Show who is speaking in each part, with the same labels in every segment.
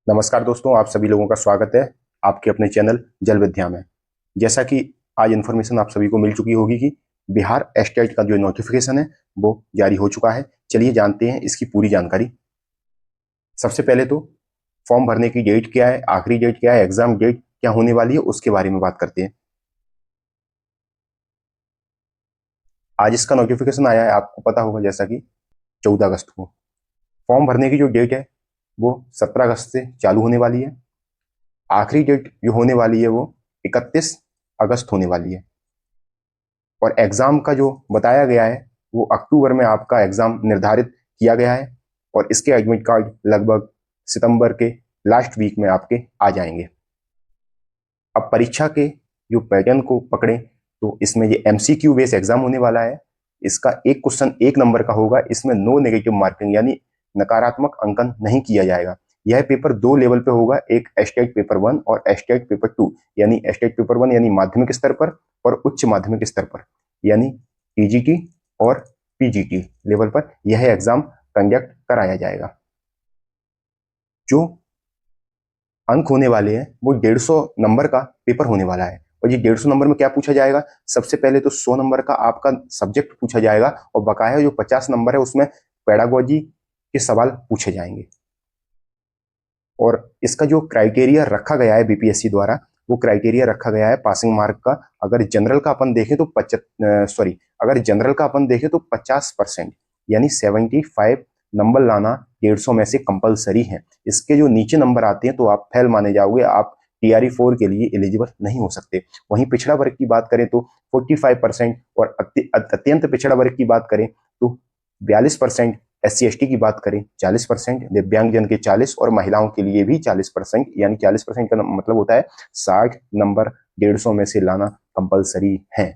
Speaker 1: नमस्कार दोस्तों, आप सभी लोगों का स्वागत है आपके अपने चैनल जल विद्या में। जैसा कि आज इन्फॉर्मेशन आप सभी को मिल चुकी होगी कि बिहार एस्टेट का जो नोटिफिकेशन है वो जारी हो चुका है। चलिए जानते हैं इसकी पूरी जानकारी। सबसे पहले तो फॉर्म भरने की डेट क्या है, आखिरी डेट क्या है, एग्जाम डेट क्या होने वाली है, उसके बारे में बात करते हैं। आज इसका नोटिफिकेशन आया है, आपको पता होगा, जैसा कि 14 अगस्त को। फॉर्म भरने की जो डेट है वो 17 अगस्त से चालू होने वाली है। आखिरी डेट जो होने वाली है वो 31 अगस्त होने वाली है। और एग्जाम का जो बताया गया है वो अक्टूबर में आपका एग्जाम निर्धारित किया गया है। और इसके एडमिट कार्ड लगभग सितंबर के लास्ट वीक में आपके आ जाएंगे। अब परीक्षा के जो पैटर्न को पकड़ें तो इसमें ये एमसीक्यू बेस एग्जाम होने वाला है। इसका एक क्वेश्चन 1 नंबर का होगा। इसमें नो नेगेटिव मार्किंग यानी नकारात्मक अंकन नहीं किया जाएगा। यह पेपर 2 लेवल पे होगा, एक एस्टेट पेपर 1 और एस्टेट पेपर 2। यानी एस्टेट पेपर 1 यानी माध्यमिक स्तर पर और उच्च माध्यमिक स्तर पर यानी टीजीटी और पीजीटी लेवल पर यह एग्जाम कंडक्ट कराया जाएगा। जो अंक होने वाले हैं वो 150 नंबर का पेपर होने वाला है। और ये 150 नंबर में क्या पूछा जाएगा? सबसे पहले तो 100 नंबर का आपका सब्जेक्ट पूछा जाएगा और बकाया जो 50 नंबर है उसमें पेडागोजी के सवाल पूछे जाएंगे। और इसका जो क्राइटेरिया रखा गया है बीपीएससी द्वारा, वो क्राइटेरिया रखा गया है पासिंग मार्क का। अगर जनरल का अपन देखें तो अगर जनरल का अपन देखें तो 50% यानी 75 नंबर लाना 150 में से कंपलसरी है। इसके जो नीचे नंबर आते हैं तो आप फेल माने जाओगे, आप टीआरई 4 के लिए एलिजिबल नहीं हो सकते। वहीं पिछड़ा वर्ग की बात करें तो 45% और अत्यंत पिछड़ा वर्ग की बात करें तो 42%, SC ST की बात करें 40%, दिव्यांगजन के 40 और महिलाओं के लिए भी 40%। यानी 40% का मतलब होता है 60 नंबर 150 में से लाना कंपलसरी है।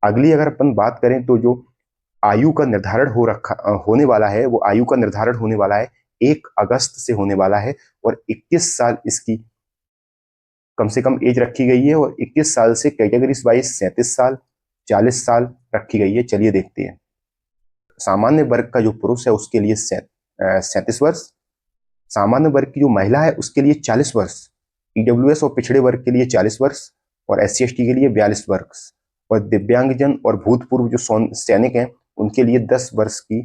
Speaker 1: अगली अगर अपन बात करें तो जो आयु का निर्धारण होने वाला है वो आयु का निर्धारण होने वाला है 1 अगस्त से होने वाला है। और 21 साल इसकी कम से कम एज रखी गई है। और 21 साल से कैटेगरीज वाइज 37 साल 40 साल रखी गई है। चलिए देखते हैं। सामान्य वर्ग का जो पुरुष है उसके लिए 37 वर्ष, सामान्य वर्ग की जो महिला है उसके लिए 40 वर्ष, ईडब्ल्यूएस और पिछड़े वर्ग के लिए 40 वर्ष और SC ST के लिए 42 वर्ष और दिव्यांगजन और भूतपूर्व जो सैनिक हैं उनके लिए 10 वर्ष की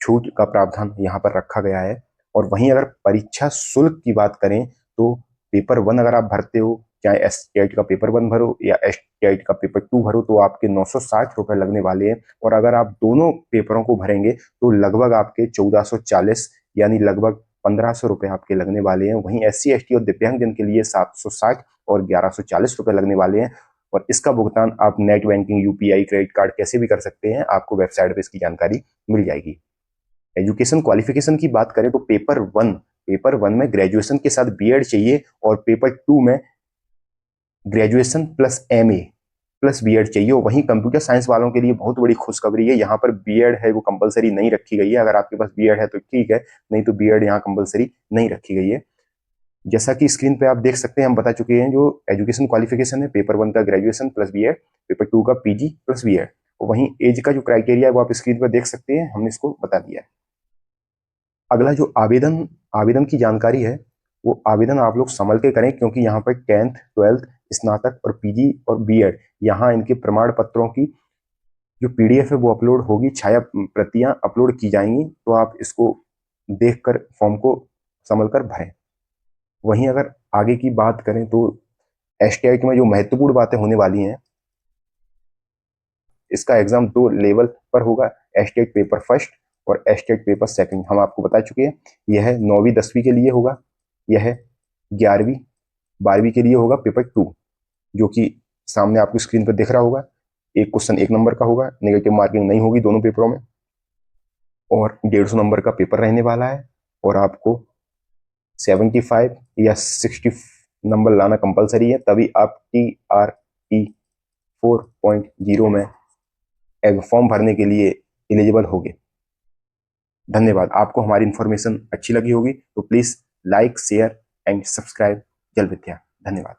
Speaker 1: छूट का प्रावधान यहाँ पर रखा गया है। और वहीं अगर परीक्षा शुल्क की बात करें तो पेपर 1 अगर आप भरते हो, चाहे एस्टेट का पेपर 1 भरो या एस्टेट का पेपर 2 भरो, तो आपके 960 रुपए लगने वाले हैं। और अगर आप दोनों पेपरों को भरेंगे तो लगभग आपके 1440 यानी लगभग 1500 रुपए आपके लगने वाले हैं। वहीं SC ST और दिव्यांगजन के लिए 760 और 1140 रुपए लगने वाले हैं। और इसका भुगतान आप net banking, UPI, credit card कैसे भी कर सकते हैं, आपको वेबसाइट पे इसकी जानकारी मिल जाएगी। एजुकेशन क्वालिफिकेशन की बात करें तो पेपर 1 में ग्रेजुएशन के साथ बीएड चाहिए और पेपर 2 में graduation plus MA plus BEd चाहिए। वहीं कंप्यूटर साइंस वालों के लिए बहुत बड़ी खुशखबरी है, यहाँ पर बीएड है वो कंपलसरी नहीं रखी गई है। अगर आपके पास बीएड है तो ठीक है, नहीं तो बीएड यहाँ कंपलसरी नहीं रखी गई है। जैसा कि स्क्रीन पे आप देख सकते हैं, हम बता चुके हैं जो एजुकेशन क्वालिफिकेशन है पेपर 1 का ग्रेजुएशन प्लस बीएड, पेपर 2 का पीजी प्लस बीएड। वहीं एज का जो क्राइटेरिया है वो आप स्क्रीन पर देख सकते हैं, हमने इसको बता दिया है। अगला जो आवेदन आवेदन की जानकारी है वो आवेदन आप लोग संभल के करें, क्योंकि यहाँ पर 10th 12th स्नातक और पीजी और बीएड यहाँ इनके प्रमाण पत्रों की जो पीडीएफ है वो अपलोड होगी, छाया प्रतियां अपलोड की जाएंगी। तो आप इसको देखकर फॉर्म को संभल कर भरें। वहीं अगर आगे की बात करें तो एस्टेट में जो महत्वपूर्ण बातें होने वाली हैं, इसका एग्जाम 2 लेवल पर होगा, एस्टेट पेपर 1 और एस्टेट पेपर 2 हम आपको बता चुके हैं। यह 9वीं 10वीं के लिए होगा, यह 11वीं 12वीं के लिए होगा पेपर 2, जो कि सामने आपको स्क्रीन पर दिख रहा होगा। एक क्वेश्चन 1 नंबर का होगा, नेगेटिव मार्किंग नहीं होगी दोनों पेपरों में, और 150 नंबर का पेपर रहने वाला है। और आपको 75 या 60 नंबर लाना कंपलसरी है, तभी आप TRE 4.0 में फॉर्म भरने के लिए एलिजिबल होगे। धन्यवाद। आपको हमारी इन्फॉर्मेशन अच्छी लगी होगी तो please like, share and subscribe जल विद्या। धन्यवाद।